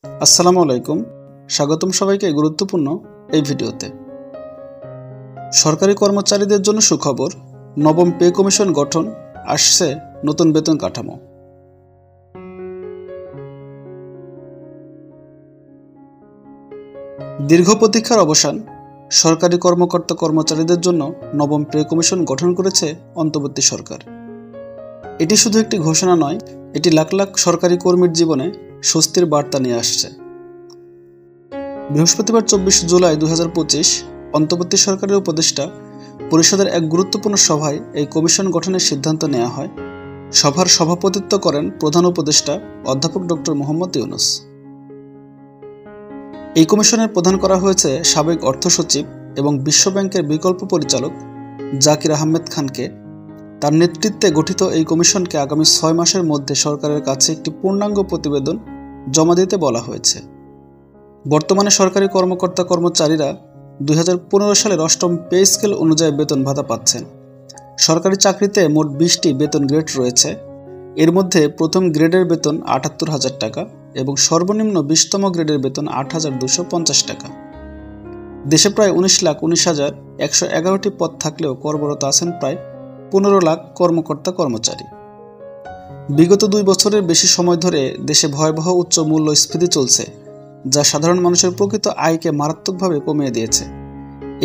আসসালামু আলাইকুম, স্বাগতম সবাইকে গুরুত্বপূর্ণ এই ভিডিওতে। সরকারি কর্মচারীদের জন্য সুখবর, নবম পে কমিশন গঠন, আসছে নতুন বেতন কাঠামো। দীর্ঘ প্রতীক্ষার অবসান, সরকারি কর্মকর্তা কর্মচারীদের জন্য নবম পে কমিশন গঠন করেছে অন্তর্বর্তী সরকার। এটি শুধু একটি ঘোষণা নয়, এটি লাখ লাখ সরকারি কর্মীর জীবনে স্বস্তির বার্তা নিয়ে আসছে। বৃহস্পতিবার 24 জুলাই 2025 অন্তর্বর্তী সরকারের উপদেষ্টা পরিষদের এক গুরুত্বপূর্ণ সভায় এই কমিশন গঠনের সিদ্ধান্ত নেওয়া হয়। সভার সভাপতিত্ব করেন প্রধান উপদেষ্টা অধ্যাপক ডক্টর মোহাম্মদ ইউনূস। এই কমিশনের প্রধান করা হয়েছে সাবেক অর্থ সচিব এবং বিশ্বব্যাংকের বিকল্প পরিচালক জাকির আহমেদ খানকে। তার নেতৃত্বে গঠিত এই কমিশনকে আগামী 6 মাসের মধ্যে সরকারের কাছে একটি পূর্ণাঙ্গ প্রতিবেদন জমা দিতে বলা হয়েছে। বর্তমানে সরকারি কর্মকর্তা কর্মচারীরা 2015 সালের 8ম পে স্কেল অনুযায়ী বেতন ভাতা পাচ্ছেন। সরকারি চাকরিতে মোট 20টি বেতন গ্রেড রয়েছে। এর মধ্যে প্রথম গ্রেডের বেতন 78,000 টাকা এবং সর্বনিম্ন 20তম গ্রেডের বেতন 8,250 টাকা। দেশে প্রায় 19,19,111টি পদ থাকলেও কর্মরত আছেন প্রায় 15 লাখ কর্মকর্তা কর্মচারী। বিগত 2 বছরের বেশি সময় ধরে দেশে ভয়াবহ উচ্চ মূল্যস্ফীতি চলছে, যা সাধারণ মানুষের প্রকৃত আয়কে মারাত্মকভাবে কমিয়ে দিয়েছে।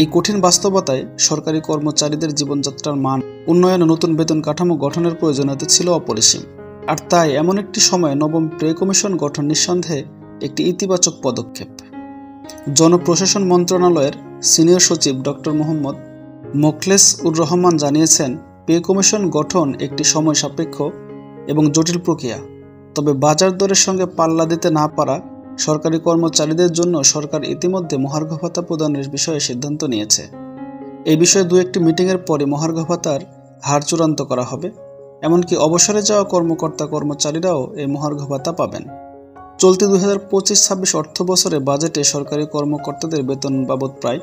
এই কঠিন বাস্তবতায় সরকারি কর্মচারীদের জীবনযাত্রার মান উন্নয়নে নতুন বেতন কাঠামো গঠনের প্রয়োজনীয়তা ছিল অপরিসীম। আর তাই এমন একটি সময়ে নবম পে কমিশন গঠন নিঃসন্দেহে একটি ইতিবাচক পদক্ষেপ। জনপ্রশাসন মন্ত্রণালয়ের সিনিয়র সচিব ডক্টর মোহাম্মদ মোখলেস উর রহমান জানিয়েছেন, পে কমিশন গঠন একটি সময় সাপেক্ষ এবং জটিল প্রক্রিয়া। তবে বাজার দরের সঙ্গে পাল্লা দিতে না পারা সরকারি কর্মচারীদের জন্য সরকার ইতিমধ্যে মহার্ঘ ভাতা প্রদানের বিষয়ে সিদ্ধান্ত নিয়েছে। এই বিষয়ে 2-1টি মিটিংয়ের পরে মহার্ঘ ভাতার হার চূড়ান্ত করা হবে। এমনকি অবসরে যাওয়া কর্মকর্তা কর্মচারীরাও এই মহার্ঘ ভাতা পাবেন। চলতি 2025-26 অর্থ বছরে বাজেটে সরকারি কর্মকর্তাদের বেতন বাবদ প্রায়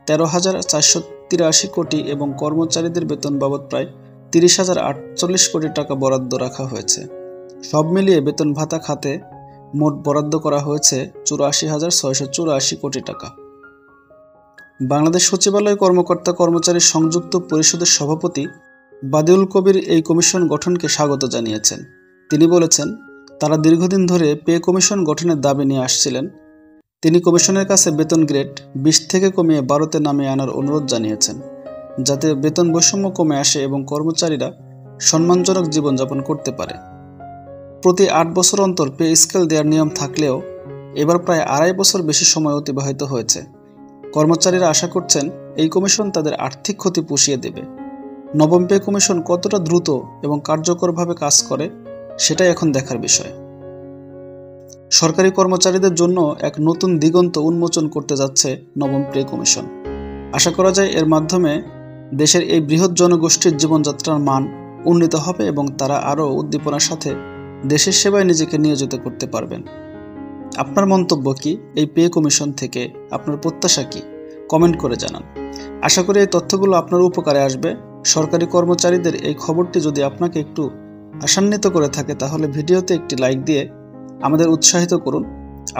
13,483 কোটি এবং কর্মচারীদের বেতন বাবদ প্রায় 30,048 কোটি টাকা বরাদ্দ রাখা হয়েছে। সব মিলিয়ে বেতন ভাতা খাতে মোট বরাদ্দ করা হয়েছে 84,684 কোটি টাকা। বাংলাদেশ সচিবালয় কর্মকর্তা কর্মচারী সংযুক্ত পরিষদের সভাপতি বাদিউল কবির এই কমিশন গঠনকে স্বাগত জানিয়েছেন। তিনি বলেছেন, তারা দীর্ঘদিন ধরে পে কমিশন গঠনের দাবি নিয়ে আসছিলেন। তিনি কমিশনের কাছে বেতন গ্রেড 20 থেকে কমিয়ে 12তে নামিয়ে আনার অনুরোধ জানিয়েছেন, যাতে বেতন বৈষম্য কমে আসে এবং কর্মচারীরা সম্মানজনক জীবনযাপন করতে পারে। প্রতি 8 বছর অন্তর পে স্কেল দেওয়ার নিয়ম থাকলেও এবার প্রায় 2.5 বছর বেশি সময় অতিবাহিত হয়েছে। কর্মচারীরা আশা করছেন এই কমিশন তাদের আর্থিক ক্ষতি পুষিয়ে দেবে। নবম পে কমিশন কতটা দ্রুত এবং কার্যকরভাবে কাজ করে সেটাই এখন দেখার বিষয়। সরকারি কর্মচারীদের জন্য এক নতুন দিগন্ত উন্মোচন করতে যাচ্ছে নবম পে কমিশন। আশা করা যায় এর মাধ্যমে দেশের এই বৃহৎ জনগোষ্ঠীর জীবনযাত্রার মান উন্নীত হবে এবং তারা আরও উদ্দীপনার সাথে দেশের সেবায় নিজেকে নিয়োজিত করতে পারবেন। আপনার মন্তব্য কি? এই পে কমিশন থেকে আপনার প্রত্যাশা কি? কমেন্ট করে জানান। আশা করি এই তথ্যগুলো আপনার উপকারে আসবে। সরকারি কর্মচারীদের এই খবরটি যদি আপনাকে একটু আশান্বিত করে থাকে তাহলে ভিডিওতে একটি লাইক দিয়ে আমাদের উৎসাহিত করুন।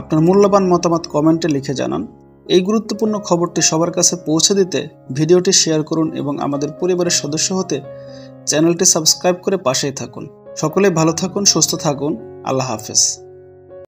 আপনার মূল্যবান মতামত কমেন্টে লিখে জানান। এই গুরুত্বপূর্ণ খবরটি সবার কাছে পৌঁছে দিতে ভিডিওটি শেয়ার করুন এবং আমাদের পরিবারের সদস্য হতে চ্যানেলটি সাবস্ক্রাইব করে পাশেই থাকুন। সকলে ভালো থাকুন, সুস্থ থাকুন। আল্লাহ হাফেজ।